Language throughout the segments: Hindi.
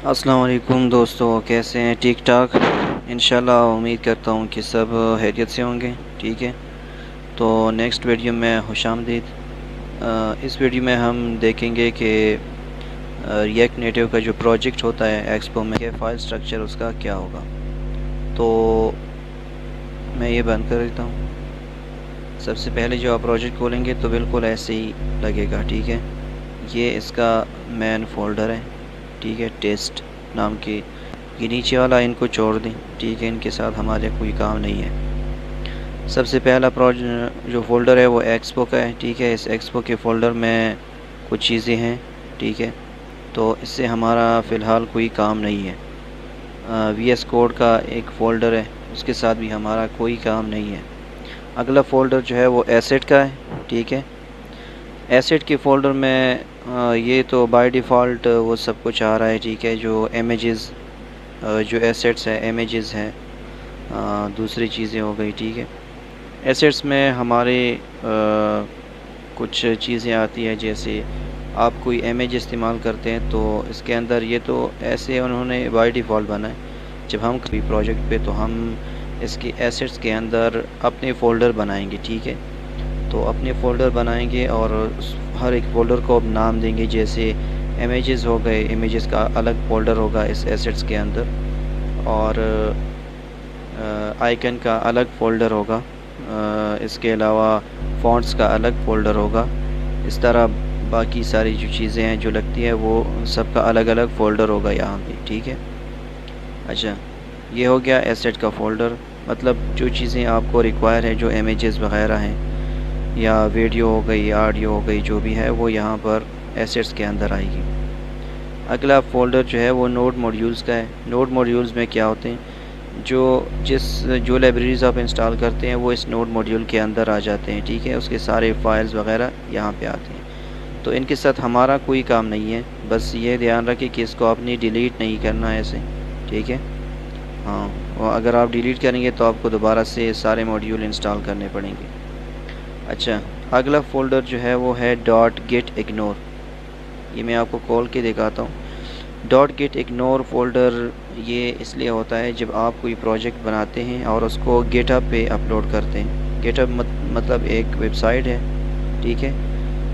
अस्सलाम वालेकुम दोस्तों, कैसे हैं? ठीक ठाक इंशाल्लाह। उम्मीद करता हूँ कि सब खैरियत से होंगे। ठीक है, तो नेक्स्ट वीडियो में खुशामदीद। इस वीडियो में हम देखेंगे कि रिएक्ट नेटिव का जो प्रोजेक्ट होता है एक्सपो में, के फाइल स्ट्रक्चर उसका क्या होगा। तो मैं ये बंद कर देता हूँ। सबसे पहले जो आप प्रोजेक्ट खोलेंगे तो बिल्कुल ऐसे ही लगेगा। ठीक है, ये इसका मेन फोल्डर है। ठीक है, टेस्ट नाम की। ये नीचे वाला इनको छोड़ दें। ठीक है, इनके साथ हमारे कोई काम नहीं है। सबसे पहला जो फ़ोल्डर है वो एक्सपो का है। ठीक है, इस एक्सपो के फ़ोल्डर में कुछ चीज़ें हैं। ठीक है, तो इससे हमारा फ़िलहाल कोई काम नहीं है। VS कोड का एक फ़ोल्डर है, उसके साथ भी हमारा कोई काम नहीं है। अगला फ़ोल्डर जो है वो एसेट का है। ठीक है, एसेट के फ़ोल्डर में ये तो बाय डिफ़ॉल्ट वो सब कुछ आ रहा है। ठीक है, जो इमेजेस, जो एसेट्स हैं, इमेजेस हैं, दूसरी चीज़ें हो गई। ठीक है, एसेट्स में हमारे कुछ चीज़ें आती हैं, जैसे आप कोई इमेज इस्तेमाल करते हैं तो इसके अंदर ये तो ऐसे उन्होंने बाय डिफ़ॉल्ट बना है। जब हम कभी प्रोजेक्ट पे तो हम इसके एसेट्स के अंदर अपने फ़ोल्डर बनाएंगे। ठीक है, तो अपने फ़ोल्डर बनाएंगे और हर एक फ़ोल्डर को अब नाम देंगे। जैसे इमेजेस हो गए, इमेजेस का अलग फ़ोल्डर होगा इस एसेट्स के अंदर, और आइकन का अलग फ़ोल्डर होगा। इसके अलावा फ़ॉन्ट्स का अलग फ़ोल्डर होगा। इस तरह बाकी सारी जो चीज़ें हैं जो लगती हैं वो सबका अलग अलग फ़ोल्डर होगा यहाँ पे। ठीक है, अच्छा, ये हो गया एसेट का फ़ोल्डर। मतलब जो चीज़ें आपको रिक्वायर है, जो इमेजेस वगैरह हैं या वीडियो हो गई, ऑडियो हो गई, जो भी है वो यहाँ पर एसेट्स के अंदर आएगी। अगला फ़ोल्डर जो है वो नोड मॉड्यूल्स का है। नोड मॉड्यूल्स में क्या होते हैं, जो लाइब्रेरीज़ आप इंस्टॉल करते हैं वो इस नोड मॉड्यूल के अंदर आ जाते हैं। ठीक है, उसके सारे फाइल्स वगैरह यहाँ पे आते हैं। तो इनके साथ हमारा कोई काम नहीं है। बस ये ध्यान रखें कि इसको आपने डिलीट नहीं करना है ऐसे। ठीक है, हाँ, और अगर आप डिलीट करेंगे तो आपको दोबारा से सारे मॉड्यूल इंस्टॉल करने पड़ेंगे। अच्छा, अगला फ़ोल्डर जो है वो है डॉट गेट इग्नोर। ये मैं आपको खोल के दिखाता हूँ। डॉट गेट इग्नोर फ़ोल्डर ये इसलिए होता है जब आप कोई प्रोजेक्ट बनाते हैं और उसको गिटहब पे अपलोड करते हैं। गिटहब मतलब एक वेबसाइट है। ठीक है,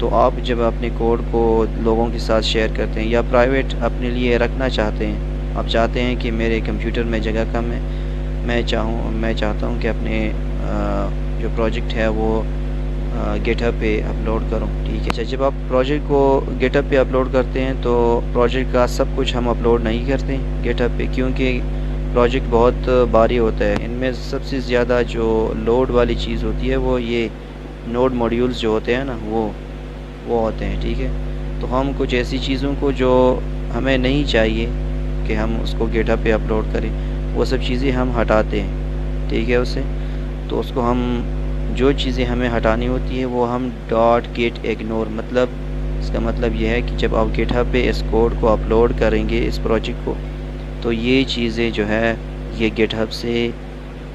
तो आप जब अपने कोड को लोगों के साथ शेयर करते हैं या प्राइवेट अपने लिए रखना चाहते हैं, आप चाहते हैं कि मेरे कंप्यूटर में जगह कम है, मैं चाहता हूँ कि अपने जो प्रोजेक्ट है वो गिटहब पे अपलोड करूँ। ठीक है, अच्छा, जब आप प्रोजेक्ट को गिटहब पे अपलोड करते हैं तो प्रोजेक्ट का सब कुछ हम अपलोड नहीं करते गिटहब पे, क्योंकि प्रोजेक्ट बहुत भारी होता है। इनमें सबसे ज़्यादा जो लोड वाली चीज़ होती है वो ये नोड मॉड्यूल्स जो होते हैं ना, वो होते हैं। ठीक है, तो हम कुछ ऐसी चीज़ों को जो हमें नहीं चाहिए कि हम उसको गिटहब पे अपलोड करें, वो सब चीज़ें हम हटाते हैं। ठीक है, उससे तो उसको हम जो चीज़ें हमें हटानी होती है वो हम डॉट गेट इग्नोर, मतलब इसका मतलब ये है कि जब आप गिटहब पे इस कोड को अपलोड करेंगे, इस प्रोजेक्ट को, तो ये चीज़ें जो है ये गिटहब से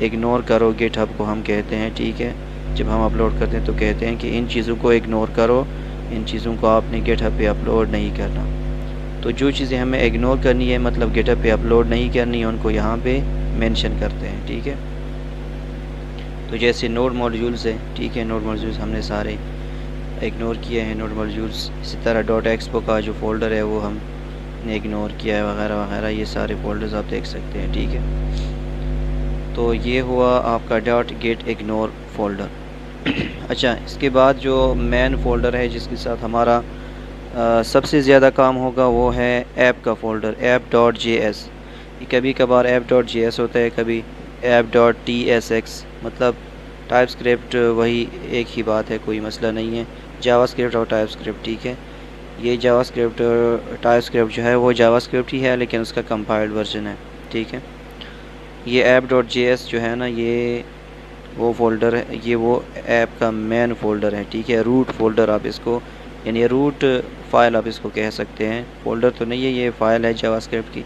इग्नोर करो। गिटहब को हम कहते हैं। ठीक है, जब हम अपलोड करते हैं तो कहते हैं कि इन चीज़ों को इग्नोर करो, इन चीज़ों को आपने गिटहब पे अपलोड नहीं करना। तो जो चीज़ें हमें इग्नोर करनी है, मतलब गिटहब पे अपलोड नहीं करनी है, उनको यहाँ पे मेंशन करते हैं। ठीक है, तो जैसे नोड मॉड्यूल्स है। ठीक है, नोड मॉड्यूल्स हमने सारे इग्नोर किए हैं, नोड मॉड्यूल्स। इसी तरह डॉट एक्सपो का जो फ़ोल्डर है वो हमने इग्नोर किया है, वगैरह वगैरह, ये सारे फ़ोल्डर्स आप देख सकते हैं। ठीक है, तो ये हुआ आपका डॉट गेट इग्नोर फ़ोल्डर। अच्छा, इसके बाद जो मेन फ़ोल्डर है जिसके साथ हमारा सबसे ज़्यादा काम होगा वो है ऐप का फ़ोल्डर, ऐप डॉट JS। कभी कभार ऐप डॉट JS होता है, कभी ऐप डॉट TSX, मतलब टाइपस्क्रिप्ट वही एक ही बात है, कोई मसला नहीं है। जावास्क्रिप्ट और टाइपस्क्रिप्ट। ठीक है, ये जावास्क्रिप्ट टाइपस्क्रिप्ट जो है वो जावास्क्रिप्ट ही है, लेकिन उसका कंपाइल्ड वर्जन है। ठीक है, ये ऐप डॉट JS जो है ना, ये वो फ़ोल्डर है, ये वो ऐप का मेन फ़ोल्डर है। ठीक है, रूट फ़ोल्डर आप इसको, यानी रूट फ़ाइल आप इसको कह सकते हैं। फ़ोल्डर तो नहीं है, ये फ़ाइल है जावास्क्रिप्ट की,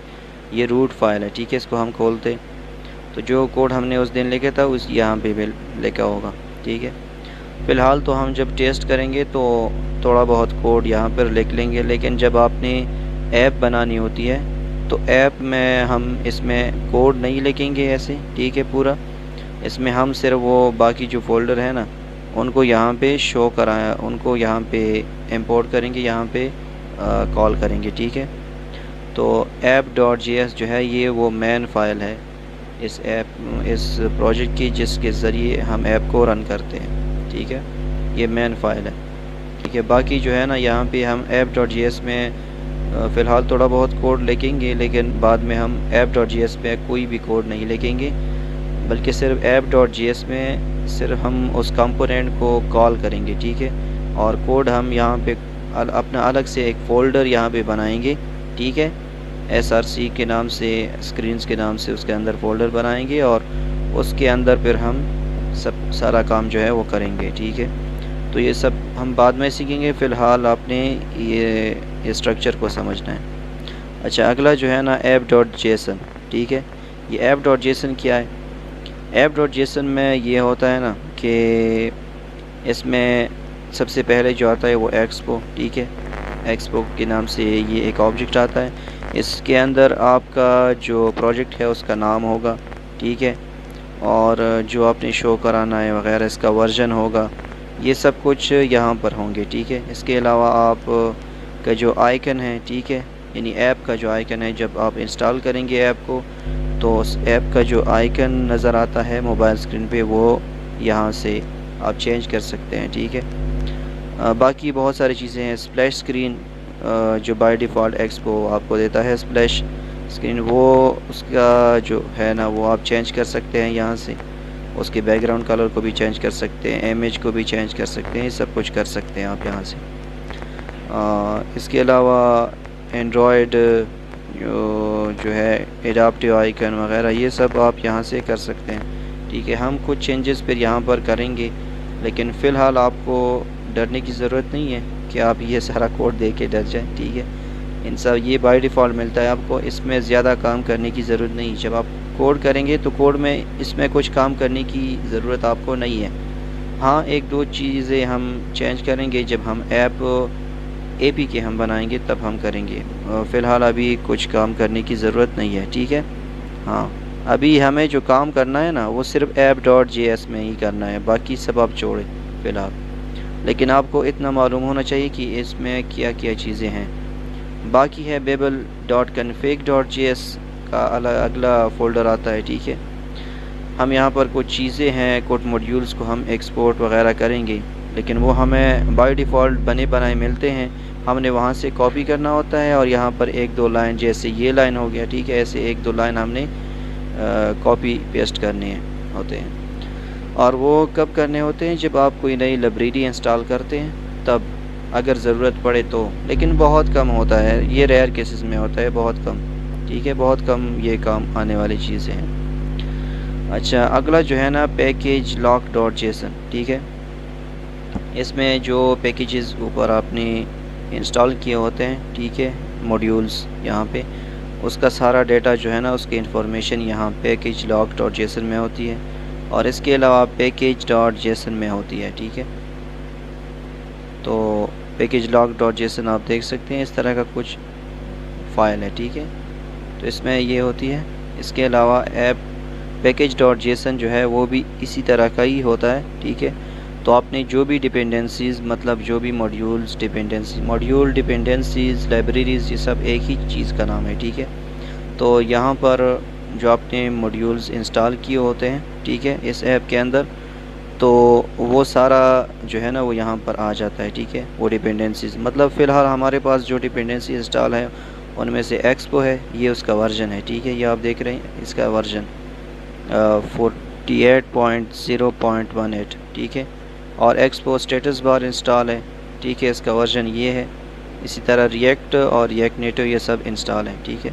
ये रूट फ़ाइल है। ठीक है, इसको हम खोलते तो जो कोड हमने उस दिन लिखा था उस यहाँ पे भी लिखा होगा। ठीक है, फ़िलहाल तो हम जब टेस्ट करेंगे तो थोड़ा बहुत कोड यहाँ पर लिख लेंगे, लेकिन जब आपने ऐप बनानी होती है तो ऐप में हम इसमें कोड नहीं लिखेंगे ऐसे, ठीक है। पूरा इसमें हम सिर्फ वो बाकी जो फ़ोल्डर है ना उनको यहाँ पे शो कराया, उनको यहाँ पे इंपोर्ट करेंगे, यहाँ पे कॉल करेंगे, ठीक है। तो app.js जो है ये वो मेन फाइल है इस प्रोजेक्ट की, जिसके ज़रिए हम ऐप को रन करते हैं, ठीक है। ये मेन फाइल है, ठीक है। बाकी जो है ना यहाँ पे हम app.js में फ़िलहाल थोड़ा बहुत कोड लिखेंगे, लेकिन बाद में हम app.js पे कोई भी कोड नहीं लिखेंगे, बल्कि सिर्फ app.js में सिर्फ हम उस कंपोनेंट को कॉल करेंगे, ठीक है। और कोड हम यहाँ पे अपना अलग से एक फ़ोल्डर यहाँ पे बनाएंगे, ठीक है। src के नाम से, स्क्रीन्स के नाम से उसके अंदर फ़ोल्डर बनाएंगे और उसके अंदर फिर हम सारा काम जो है वो करेंगे, ठीक है। तो ये सब हम बाद में सीखेंगे, फ़िलहाल आपने ये स्ट्रक्चर को समझना है। अच्छा, अगला जो है ना app.json, ठीक है। ये app.json क्या है? app.json में ये होता है ना कि इसमें सबसे पहले जो आता है वो एक्सपो, ठीक है। एक्सपो के नाम से ये एक ऑब्जेक्ट आता है, इसके अंदर आपका जो प्रोजेक्ट है उसका नाम होगा, ठीक है। और जो आपने शो कराना है वगैरह, इसका वर्जन होगा, ये सब कुछ यहाँ पर होंगे, ठीक है। इसके अलावा आप का जो आइकन है, ठीक है, यानी ऐप का जो आइकन है, जब आप इंस्टॉल करेंगे ऐप को तो उस ऐप का जो आइकन नज़र आता है मोबाइल स्क्रीन पे, वो यहाँ से आप चेंज कर सकते हैं, ठीक है। बाकी बहुत सारी चीज़ें हैं। स्प्लैश स्क्रीन जो बाय डिफ़ॉल्ट एक्सपो आपको देता है स्प्लैश स्क्रीन, वो उसका जो है ना वो आप चेंज कर सकते हैं यहाँ से। उसके बैकग्राउंड कलर को भी चेंज कर सकते हैं, इमेज को भी चेंज कर सकते हैं, सब कुछ कर सकते हैं आप यहाँ से। इसके अलावा एंड्रॉयड जो है एडाप्टिव आइकन वगैरह, ये सब आप यहाँ से कर सकते हैं, ठीक है। हम कुछ चेंजेस फिर यहाँ पर करेंगे, लेकिन फ़िलहाल आपको डरने की ज़रूरत नहीं है कि आप ये सारा कोड दे के डर जाएँ, ठीक है। इन सब ये बाय डिफ़ॉल्ट मिलता है आपको, इसमें ज़्यादा काम करने की ज़रूरत नहीं। जब आप कोड करेंगे तो कोड में इसमें कुछ काम करने की ज़रूरत आपको नहीं है। हाँ, एक दो चीज़ें हम चेंज करेंगे जब हम ऐप APK हम बनाएंगे तब हम करेंगे। फ़िलहाल अभी कुछ काम करने की ज़रूरत नहीं है, ठीक है। हाँ, अभी हमें जो काम करना है ना वो सिर्फ app.js में ही करना है, बाकी सब आप छोड़ें फ़िलहाल। लेकिन आपको इतना मालूम होना चाहिए कि इसमें क्या क्या चीज़ें हैं। बाकी है babel.config.js का अगला फ़ोल्डर आता है, ठीक है। हम यहाँ पर कुछ चीज़ें हैं, कुछ मॉड्यूल्स को हम एक्सपोर्ट वगैरह करेंगे, लेकिन वो हमें बाय डिफ़ॉल्ट बने बनाए मिलते हैं, हमने वहाँ से कॉपी करना होता है और यहाँ पर एक दो लाइन, जैसे ये लाइन हो गया, ठीक है, ऐसे एक दो लाइन हमने कॉपी पेस्ट करने होते हैं। और वो कब करने होते हैं? जब आप कोई नई लाइब्रेरी इंस्टॉल करते हैं तब, अगर ज़रूरत पड़े तो, लेकिन बहुत कम होता है, ये रेयर केसेस में होता है, बहुत कम, ठीक है, बहुत कम ये काम आने वाली चीज़ें हैं। अच्छा, अगला जो है ना पैकेज lock.json, ठीक है। इसमें जो पैकेजेस ऊपर आपने इंस्टॉल किए होते हैं, ठीक है, मॉड्यूल्स यहाँ पे, उसका सारा डेटा जो है ना उसकी इंफॉर्मेशन यहाँ पैकेज lock.json में होती है, और इसके अलावा package.json में होती है, ठीक है। तो पैकेज lock.json आप देख सकते हैं, इस तरह का कुछ फ़ाइल है, ठीक है। तो इसमें ये होती है। इसके अलावा ऐप package.json जो है वो भी इसी तरह का ही होता है, ठीक है। तो आपने जो भी डिपेंडेंसीज़, मतलब जो भी मॉड्यूल्स डिपेंडेंसीज़ लाइब्रेरीज़, ये सब एक ही चीज़ का नाम है, ठीक है। तो यहाँ पर जो आपने मॉड्यूल्स इंस्टॉल किए होते हैं, ठीक है, इस ऐप के अंदर, तो वो सारा जो है ना वो यहाँ पर आ जाता है, ठीक है। वो डिपेंडेंसीज़, मतलब फ़िलहाल हमारे पास जो डिपेंडेंसी इंस्टॉल है उनमें से एक्सपो है, ये उसका वर्जन है, ठीक है। ये आप देख रहे हैं, इसका वर्जन 48.0.18, ठीक है। और एक्सपो स्टेटस बार इंस्टॉल है, ठीक है, इसका वर्जन ये है। इसी तरह रिएक्ट और रिएक्ट नेटिव ये सब इंस्टॉल हैं, ठीक है।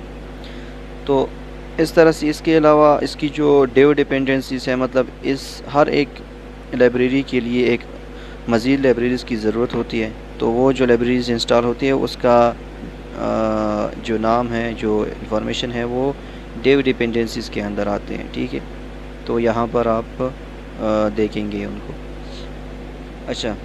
तो इस तरह से, इसके अलावा इसकी जो डेव डिपेंडेंसीज है, मतलब इस हर एक लाइब्रेरी के लिए एक मज़ीद लाइब्रेरीज़ की ज़रूरत होती है, तो वो जो लाइब्रेरीज़ इंस्टॉल होती है उसका जो नाम है, जो इंफॉर्मेशन है, वो डेव डिपेंडेंसीज़ के अंदर आते हैं, ठीक है। तो यहाँ पर आप देखेंगे उनको। अच्छा,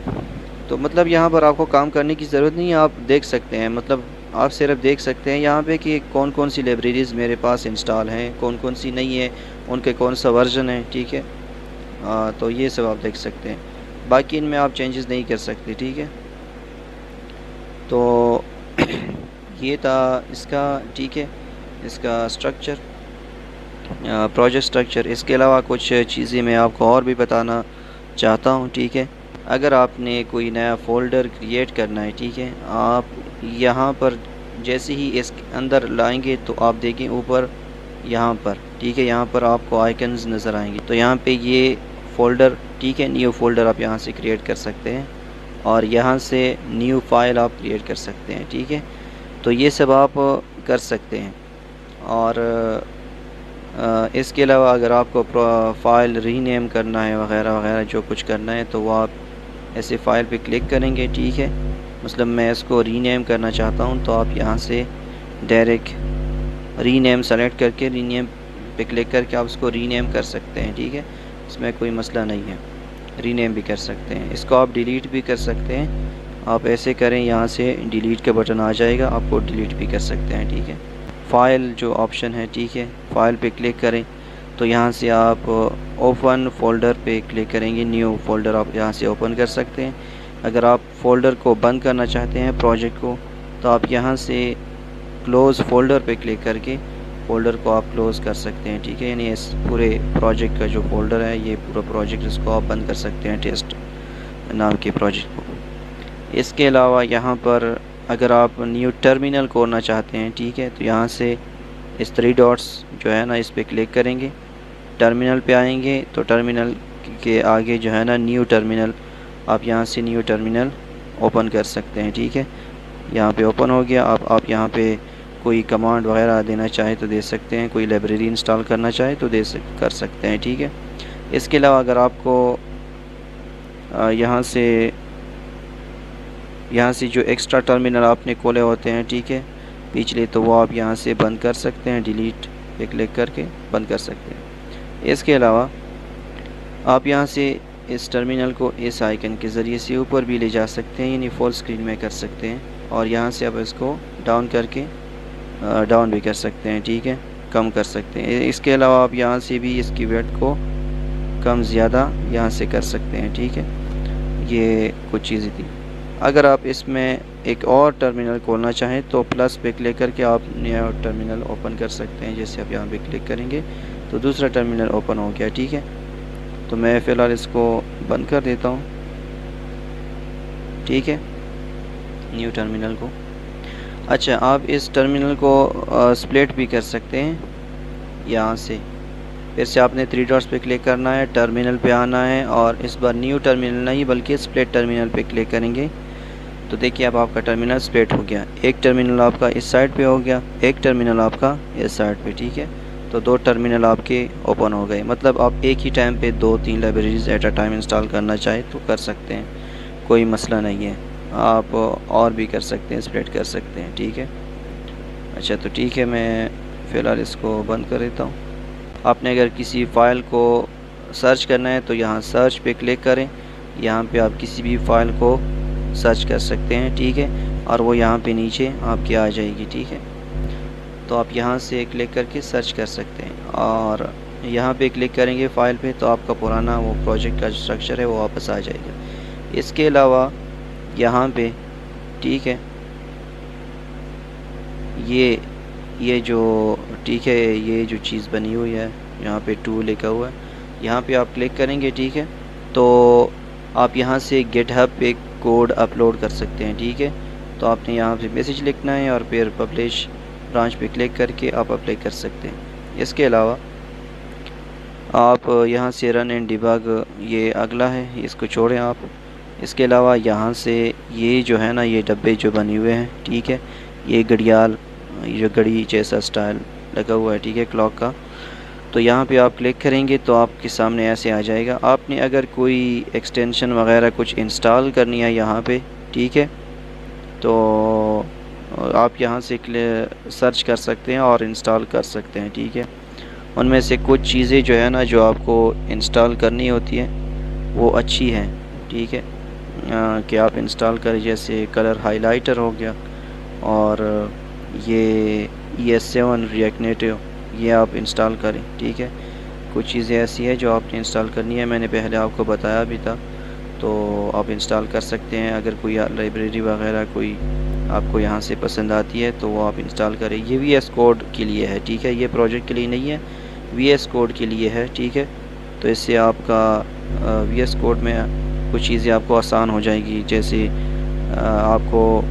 तो मतलब यहाँ पर आपको काम करने की ज़रूरत नहीं है, आप देख सकते हैं, मतलब आप सिर्फ देख सकते हैं यहाँ पे कि कौन कौन सी लाइब्रेरीज़ मेरे पास इंस्टॉल हैं, कौन कौन सी नहीं है, उनके कौन सा वर्जन है, ठीक है। तो ये सब आप देख सकते हैं, बाकी इनमें आप चेंजेस नहीं कर सकते, ठीक है। तो ये था इसका, ठीक है, इसका स्ट्रक्चर, प्रोजेक्ट स्ट्रक्चर। इसके अलावा कुछ चीज़ें मैं आपको और भी बताना चाहता हूँ, ठीक है। अगर आपने कोई नया फ़ोल्डर क्रिएट करना है, ठीक है, आप यहाँ पर जैसे ही इसके अंदर लाएंगे तो आप देखें ऊपर यहाँ पर, ठीक है, यहाँ पर आपको आइकन्स नज़र आएंगे। तो यहाँ पे ये फ़ोल्डर, ठीक है, न्यू फ़ोल्डर आप यहाँ से क्रिएट कर सकते हैं और यहाँ से न्यू फाइल आप क्रिएट कर सकते हैं, ठीक है। तो ये सब आप कर सकते हैं। और इसके अलावा अगर आपको फ़ाइल रीनेम करना है वगैरह वगैरह जो कुछ करना है तो वो आप ऐसे फ़ाइल पे क्लिक करेंगे, ठीक है। मतलब मैं इसको रीनेम करना चाहता हूँ तो आप यहाँ से डायरेक्ट रीनेम सेलेक्ट करके रीनेम पे क्लिक करके आप उसको रीनेम कर सकते हैं, ठीक है। इसमें कोई मसला नहीं है, रीनेम भी कर सकते हैं। इसको आप डिलीट भी कर सकते हैं, आप ऐसे करें यहाँ से डिलीट का बटन आ जाएगा, आपको डिलीट भी कर सकते हैं, ठीक है। फ़ाइल जो ऑप्शन है, ठीक है, फ़ाइल पे क्लिक करें तो यहाँ से आप ओपन फ़ोल्डर पे क्लिक करेंगे, न्यू फ़ोल्डर आप यहाँ से ओपन कर सकते हैं। अगर आप फ़ोल्डर को बंद करना चाहते हैं प्रोजेक्ट को तो आप यहाँ से क्लोज़ फ़ोल्डर पे क्लिक करके फ़ोल्डर को आप क्लोज़ कर सकते हैं, ठीक है। यानी इस पूरे प्रोजेक्ट का जो फ़ोल्डर है, ये पूरा प्रोजेक्ट, इसको आप बंद कर सकते हैं, टेस्ट नाम के प्रोजेक्ट को। इसके अलावा यहाँ पर अगर आप न्यू टर्मिनल खोलना चाहते हैं, ठीक है, तो यहाँ से इस 3 डॉट्स जो है ना, इस पर क्लिक करेंगे, टर्मिनल पे आएंगे तो टर्मिनल के आगे जो है ना न्यू टर्मिनल, आप यहाँ से न्यू टर्मिनल ओपन कर सकते हैं, ठीक है। यहाँ पे ओपन हो गया। आप यहाँ पे कोई कमांड वगैरह देना चाहे तो दे सकते हैं, कोई लाइब्रेरी इंस्टॉल करना चाहे तो कर सकते हैं, ठीक है। इसके अलावा अगर आपको यहाँ से जो एक्स्ट्रा टर्मिनल आपने खोले होते हैं, ठीक है, पिछले, तो वो आप यहाँ से बंद कर सकते हैं, डिलीट पे क्लिक करके बंद कर सकते हैं। इसके अलावा आप यहाँ से इस टर्मिनल को इस आइकन के ज़रिए से ऊपर भी ले जा सकते हैं, यानी फुल स्क्रीन में कर सकते हैं। और यहाँ से आप इसको डाउन करके डाउन भी कर सकते हैं, ठीक है, कम कर सकते हैं। इसके अलावा आप यहाँ से भी इसकी वेट को कम ज़्यादा यहाँ से कर सकते हैं, ठीक है। ये कुछ चीज़ें थी। अगर आप इसमें एक और टर्मिनल खोलना चाहें तो प्लस पे क्लिक करके आप नया टर्मिनल ओपन कर सकते हैं। जैसे आप यहाँ पे क्लिक करेंगे तो दूसरा टर्मिनल ओपन हो गया, ठीक है। तो मैं फ़िलहाल इसको बंद कर देता हूँ, ठीक है, न्यू टर्मिनल को। अच्छा, आप इस टर्मिनल को स्प्लिट भी कर सकते हैं। यहाँ से फिर से आपने 3 डॉट्स पे क्लिक करना है, टर्मिनल पे आना है और इस बार न्यू टर्मिनल नहीं बल्कि स्प्लिट टर्मिनल पे क्लिक करेंगे तो देखिए अब आपका टर्मिनल स्प्लिट हो गया। एक टर्मिनल आपका इस साइड पे हो गया, एक टर्मिनल आपका इस साइड पे, ठीक है। तो 2 टर्मिनल आपके ओपन हो गए। मतलब आप एक ही टाइम पे 2-3 libraries at a time install करना चाहे तो कर सकते हैं, कोई मसला नहीं है। आप और भी कर सकते हैं, स्प्लिट कर सकते हैं, ठीक है। अच्छा, तो ठीक है, मैं फ़िलहाल इसको बंद कर देता हूँ। आपने अगर किसी फ़ाइल को सर्च करना है तो यहाँ सर्च पे क्लिक करें, यहाँ पे आप किसी भी फ़ाइल को सर्च कर सकते हैं, ठीक है, और वो यहाँ पे नीचे आपके आ जाएगी, ठीक है। तो आप यहाँ से क्लिक करके सर्च कर सकते हैं और यहाँ पे क्लिक करेंगे फ़ाइल पे तो आपका पुराना वो प्रोजेक्ट का स्ट्रक्चर है वो वापस आ जाएगा। इसके अलावा यहाँ पे, ठीक है, ये जो, ठीक है, ये जो चीज़ बनी हुई है यहाँ पे 2 लिखा हुआ है, यहाँ पे आप क्लिक करेंगे, ठीक है। तो आप यहाँ से गिटहब पे कोड अपलोड कर सकते हैं, ठीक है। तो आपने यहाँ पे मैसेज लिखना है और फिर पब्लिश ब्रांच पे क्लिक करके आप अप्लाई कर सकते हैं। इसके अलावा आप यहाँ से रन एंड डिबग, ये अगला है, इसको छोड़ें आप। इसके अलावा यहाँ से ये जो है ना, ये डब्बे जो बने हुए हैं, ठीक है, ये घड़ियाल, ये जो घड़ी जैसा स्टाइल लगा हुआ है, ठीक है, क्लॉक का, तो यहाँ पे आप क्लिक करेंगे तो आपके सामने ऐसे आ जाएगा। आपने अगर कोई एक्सटेंशन वगैरह कुछ इंस्टॉल करनी है यहाँ पे, ठीक है, तो आप यहाँ से सर्च कर सकते हैं और इंस्टॉल कर सकते हैं, ठीक है। उनमें से कुछ चीज़ें जो है ना जो आपको इंस्टॉल करनी होती हैं वो अच्छी हैं, ठीक है, कि आप इंस्टॉल करें। जैसे कलर हाइलाइटर हो गया, और ये ES7 रिएक्ट नेटिव ये आप इंस्टॉल करें, ठीक है। कुछ चीज़ें ऐसी है जो आपने इंस्टॉल करनी है, मैंने पहले आपको बताया भी था, तो आप इंस्टॉल कर सकते हैं। अगर कोई लाइब्रेरी वगैरह कोई आपको यहाँ से पसंद आती है तो वो आप इंस्टॉल करें। ये VS कोड के लिए है, ठीक है, ये प्रोजेक्ट के लिए नहीं है, VS कोड के लिए है, ठीक है। तो इससे आपका VS कोड में कुछ चीज़ें आपको आसान हो जाएगी, जैसे आपको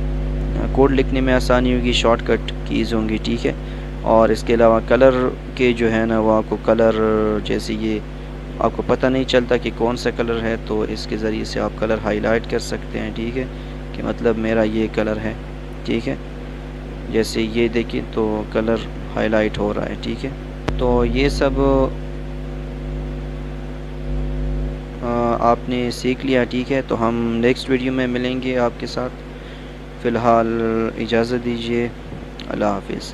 कोड लिखने में आसानी होगी, शॉर्टकट कीज़ होंगी, ठीक है। और इसके अलावा कलर के जो है ना वो आपको कलर, जैसे ये आपको पता नहीं चलता कि कौन सा कलर है, तो इसके ज़रिए से आप कलर हाईलाइट कर सकते हैं, ठीक है, कि मतलब मेरा ये कलर है, ठीक है। जैसे ये देखिए तो कलर हाईलाइट हो रहा है, ठीक है। तो ये सब आपने सीख लिया, ठीक है। तो हम नेक्स्ट वीडियो में मिलेंगे आपके साथ। फ़िलहाल इजाज़त दीजिए, अल्लाह हाफिज़।